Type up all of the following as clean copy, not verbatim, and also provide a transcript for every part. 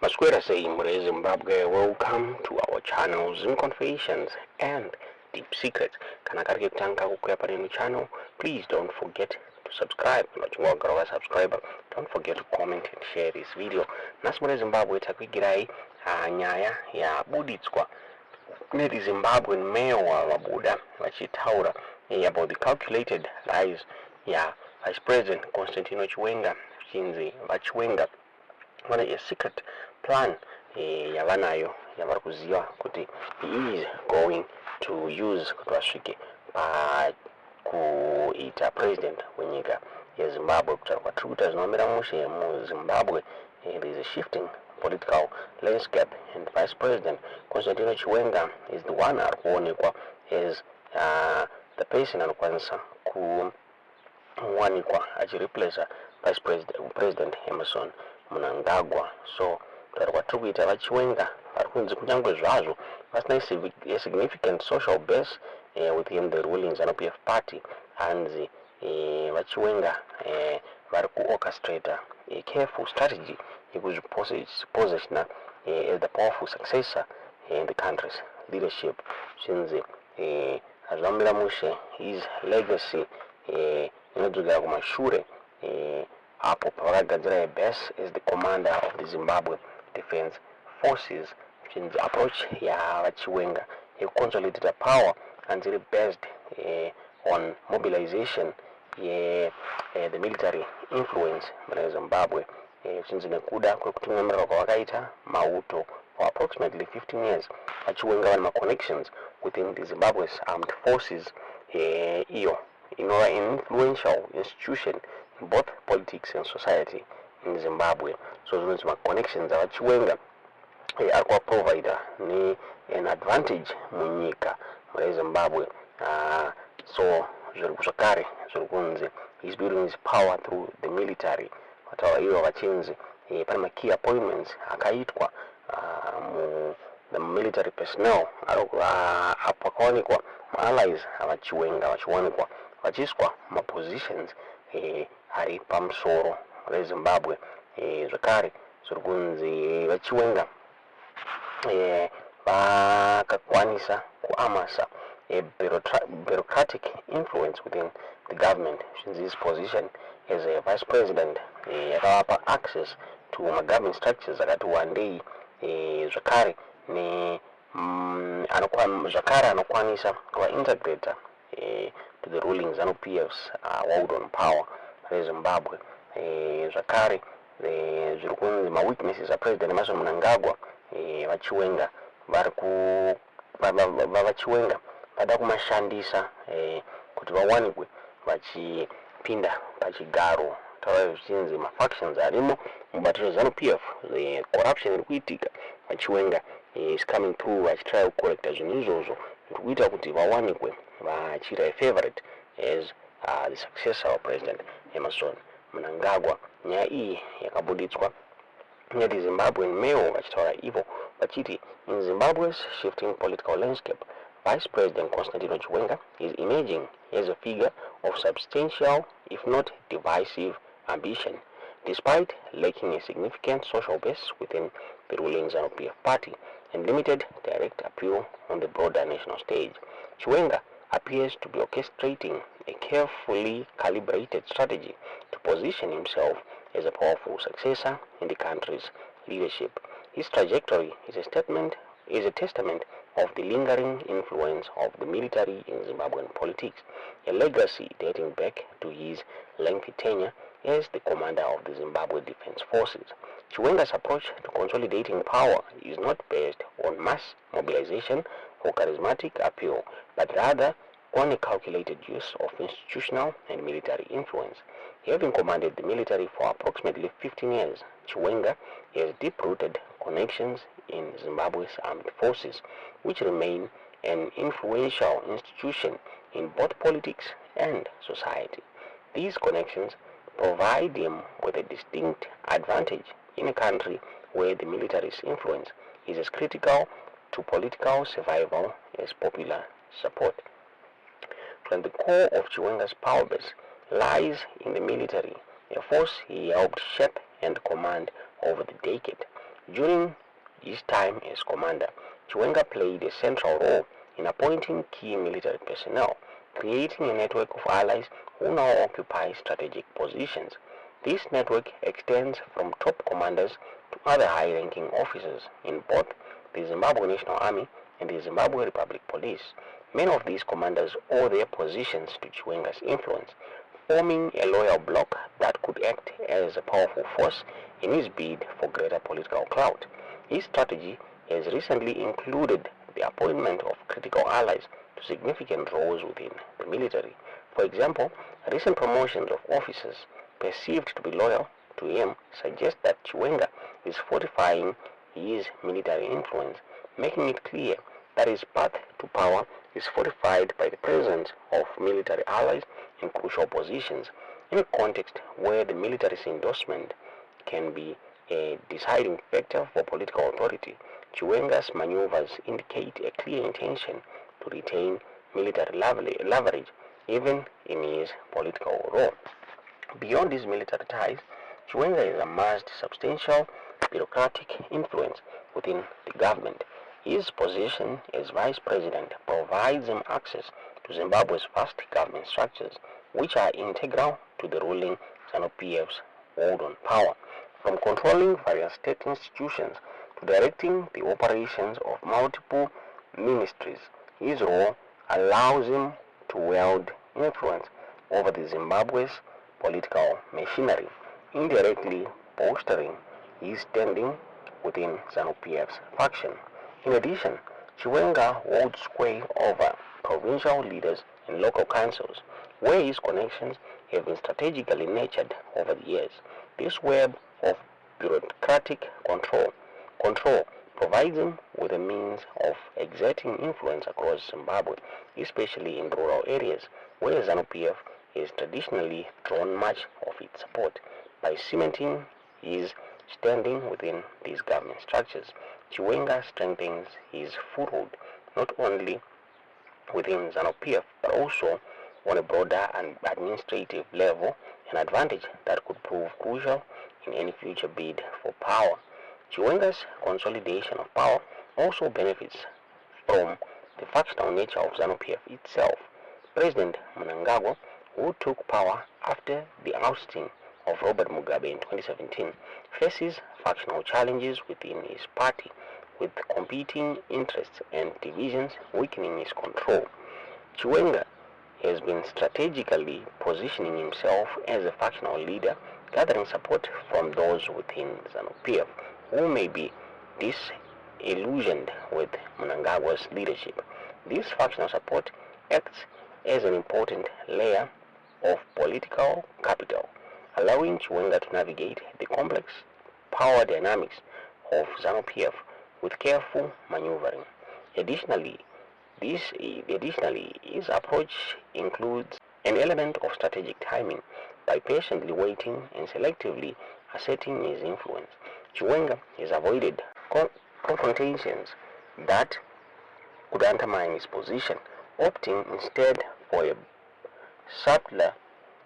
Masquera say Mure Zimbabwe, welcome to our channel Zim Confessions and Deep Secrets. Kanakarike kutanga kukwea pano channel, please don't forget to subscribe. Not subscriber. Don't forget to comment and share this video. Nasmure Zimbabwe takwigirai nyaya ya buditswa neti Zimbabwean mayor wa Buda vachitaura about the calculated lies ya Vice President Constantino Chiwenga chinzi vachiwenga vane a secret plan yavanayo yavari kuziva kuti he is going to use kuti vasvike pakuita president wenyika yeZimbabwe. Kutaura kwatiri kuita zvinomira mushe muZimbabwe, there is a shifting political landscape, and Vice President Constantino Chiwenga is the one ari kuonekwa as the person anokwanisa kuwanikwa achireplace Vice President Emerson Mnangagwa. So kutaura kwatiri kuita vachiwenga vari kunzi kunyange zvazvo vasina a significant social base within the ruling ZANU-PF party, hanzi vachiwenga vari kuorchestrata a careful strategy yekuzvipositiona as the powerful successor in the country's leadership. Chinzi hazvamira mushe his legacy inodzokera kumashure apo pavakagadzira a base as the commander of the Zimbabwe Defense Forces. Chinzi approach yavachiwenga yekuconsolidate power until based on mobilization the military influence in Zimbabwe. Chinzi nekuda kwekutungamirira kwavakaita mauto for approximately 15 years, vachiwenga vane connections within the Zimbabwe's armed forces, iyo inova an influential institution in both politics and society in Zimbabwe. So zvinonzi connections avachiwenga ari kuvaprovider an advantage munyika muZimbabwe. So zvakare zviri kunzi he's building his power through the military. Vataura ivo vachinzi pane makey appointments akaitwa the military personnel apo pakaonekwa maallies avachiwenga vachiwanikwa vachiiswa mapositions ari pamusoro reZimbabwe. Zvakare zviri kunzi vachiwenga vakakwanisa kuamasa a bureaucratic influence within the government. Since his position as a vice president yakavapa access to government structures akati wandei. Zvakare zvakare anokwanisa kuvaintegrata to the ruling ZANU-PF's hold on power reZimbabwe. Zvakare zviri kunzi maweaknesses apresident Emerson Mnangagwa vachiwenga vachiwenga vada kumashandisa kuti vawanikwe vachipinda pachigaro. Taura zvichinzi mafactions arimo mubatiro ZANU-PF, the corruption iri kuitika, vachiwenga is coming through vachitry kucorrecta zvinhu izvozvo zviri kuita kuti vawanikwe vachiita a favorite as the successor of President Emerson Mnangagwa. Nyaya iyi yakabuditswa neti Zimbabwean mayor vachitaura ivo vachiti in Zimbabwe's shifting political landscape, Vice President Constantino Chiwenga is emerging as a figure of substantial, if not divisive, ambition, despite lacking a significant social base within the ruling ZANU-PF party and limited direct appeal on the broader national stage. Chiwenga appears to be orchestrating a carefully calibrated strategy to position himself as a powerful successor in the country's leadership. His trajectory is a testament of the lingering influence of the military in Zimbabwean politics, a legacy dating back to his lengthy tenure as the commander of the Zimbabwe Defense Forces. Chiwenga's approach to consolidating power is not based on mass mobilization or charismatic appeal, but rather on a calculated use of institutional and military influence. Having commanded the military for approximately 15 years, Chiwenga has deep-rooted connections in Zimbabwe's armed forces, which remain an influential institution in both politics and society. These connections provide him with a distinct advantage in a country where the military's influence is as critical to political survival as popular support. From the core of Chiwenga's power base lies in the military, a force he helped shape and command over the decade. During his time as commander, Chiwenga played a central role in appointing key military personnel, creating a network of allies who now occupy strategic positions. This network extends from top commanders to other high-ranking officers in both the Zimbabwe National Army and the Zimbabwe Republic Police. Many of these commanders owe their positions to Chiwenga's influence, forming a loyal bloc that could act as a powerful force in his bid for greater political clout. His strategy has recently included the appointment of critical allies to significant roles within the military. For example, recent promotions of officers perceived to be loyal to him suggest that Chiwenga is fortifying his military influence, making it clear that his path to power is fortified by the presence of military allies in crucial positions. In a context where the military's endorsement can be a deciding factor for political authority, Chiwenga's maneuvers indicate a clear intention to retain military leverage even in his political role. Beyond these military ties, Chiwenga has amassed substantial bureaucratic influence within the government. His position as vice president provides him access to Zimbabwe's vast government structures, which are integral to the ruling ZANU-PF's hold on power. From controlling various state institutions to directing the operations of multiple ministries, his role allows him to wield influence over the Zimbabwe's political machinery, indirectly bolstering his standing within ZANU-PF's faction. In addition, Chiwenga holds sway over provincial leaders and local councils, where his connections have been strategically nurtured over the years. This web of bureaucratic control provides him with a means of exerting influence across Zimbabwe, especially in rural areas, where ZANU-PF has traditionally drawn much of its support. By cementing his standing within these government structures, Chiwenga strengthens his foothold not only within ZANU-PF but also on a broader and administrative level, an advantage that could prove crucial in any future bid for power. Chiwenga's consolidation of power also benefits from the factional nature of ZANU-PF itself. President Mnangagwa, who took power after the ousting of Robert Mugabe in 2017, faces factional challenges within his party, with competing interests and divisions weakening his control. Chiwenga has been strategically positioning himself as a factional leader, gathering support from those within ZANU-PF who may be disillusioned with Mnangagwa's leadership. This factional support acts as an important layer of political capital, allowing Chiwenga to navigate the complex power dynamics of ZANU-PF with careful maneuvering. Additionally, his approach includes an element of strategic timing. By patiently waiting and selectively asserting his influence, Chiwenga has avoided confrontations that could undermine his position, opting instead for a subtler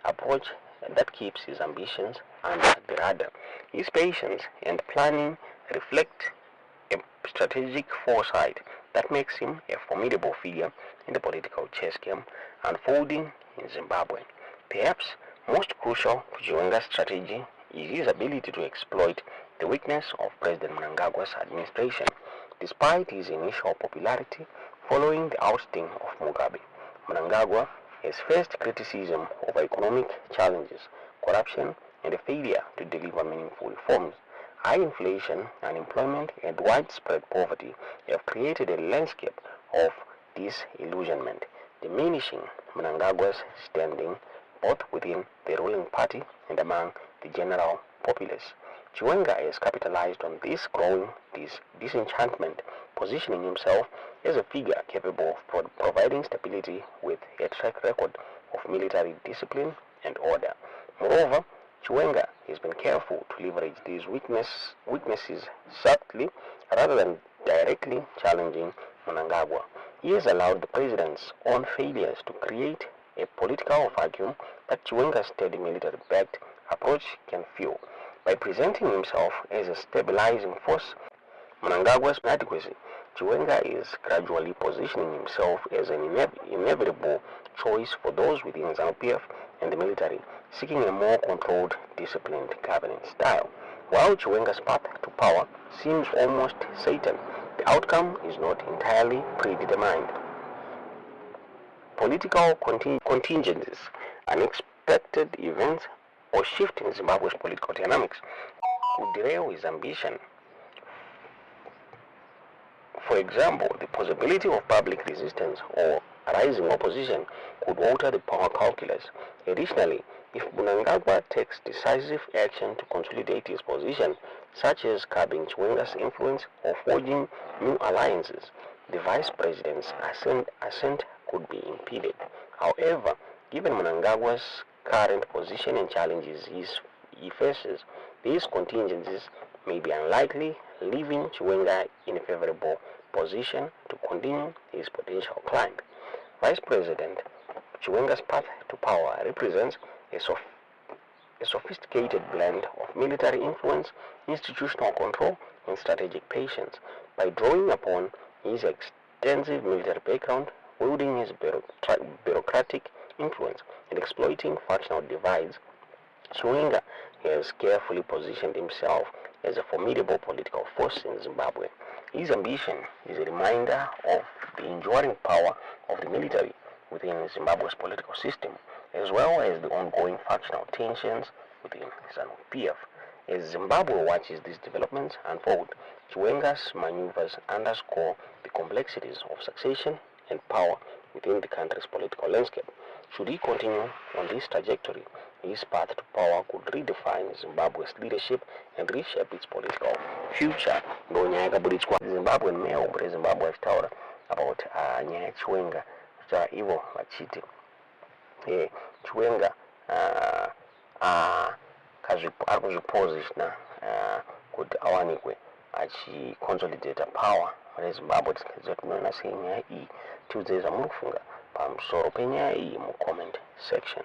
approach that keeps his ambitions under the radar. His patience and planning reflect a strategic foresight that makes him a formidable figure in the political chess game unfolding in Zimbabwe. Perhaps most crucial to Chiwenga's strategy is his ability to exploit the weakness of President Mnangagwa's administration. Despite his initial popularity following the ousting of Mugabe, Mnangagwa has faced criticism over economic challenges, corruption, and a failure to deliver meaningful reforms. High inflation, unemployment, and widespread poverty have created a landscape of disillusionment, diminishing Mnangagwa's standing both within the ruling party and among the general populace. Chiwenga has capitalized on this growing disenchantment, positioning himself as a figure capable of providing stability with a track record of military discipline and order. Moreover, Chiwenga has been careful to leverage these weaknesses subtly rather than directly challenging Mnangagwa. He has allowed the president's own failures to create a political vacuum that Chiwenga's steady military-backed approach can fill. By presenting himself as a stabilizing force, Mnangagwa's inadequacy, Chiwenga is gradually positioning himself as an inevitable choice for those within ZANU-PF and the military, seeking a more controlled, disciplined governance style. While Chiwenga's path to power seems almost certain, the outcome is not entirely predetermined. Political contingencies, unexpected events, or shift in Zimbabwe's political dynamics could derail his ambition. For example, the possibility of public resistance or rising opposition could alter the power calculus. Additionally, if Mnangagwa takes decisive action to consolidate his position, such as curbing Chiwenga's influence or forging new alliances, the vice president's ascent could be impeded. However, given Mnangagwa's current position and challenges he faces, these contingencies may be unlikely, leaving Chiwenga in a favorable position to continue his potential climb. Vice President Chiwenga's path to power represents a sophisticated blend of military influence, institutional control, and strategic patience. By drawing upon his extensive military background, wielding his bureaucratic influence, and exploiting factional divides, Chiwenga has carefully positioned himself as a formidable political force in Zimbabwe. His ambition is a reminder of the enduring power of the military within Zimbabwe's political system, as well as the ongoing factional tensions within ZANU-PF. As Zimbabwe watches these developments unfold, Chiwenga's maneuvers underscore the complexities of succession and power within the country's political landscape. Should he continue on this trajectory, his path to power could redefine Zimbabwe's leadership and reshape its political future. Nyaya yakaburitswa Zimbabwean Mail kuti Zimbabwe achitaura about nyaya yaChiwenga kuti ivo vachiti Chiwenga ari kuzvipositina kuti awanikwe achiconsolidata power reZimbabwe. Tinoona sei nyaya iyi. Tiudzei zvamuri kufunga pamusoro penyaya iyi mucomment section.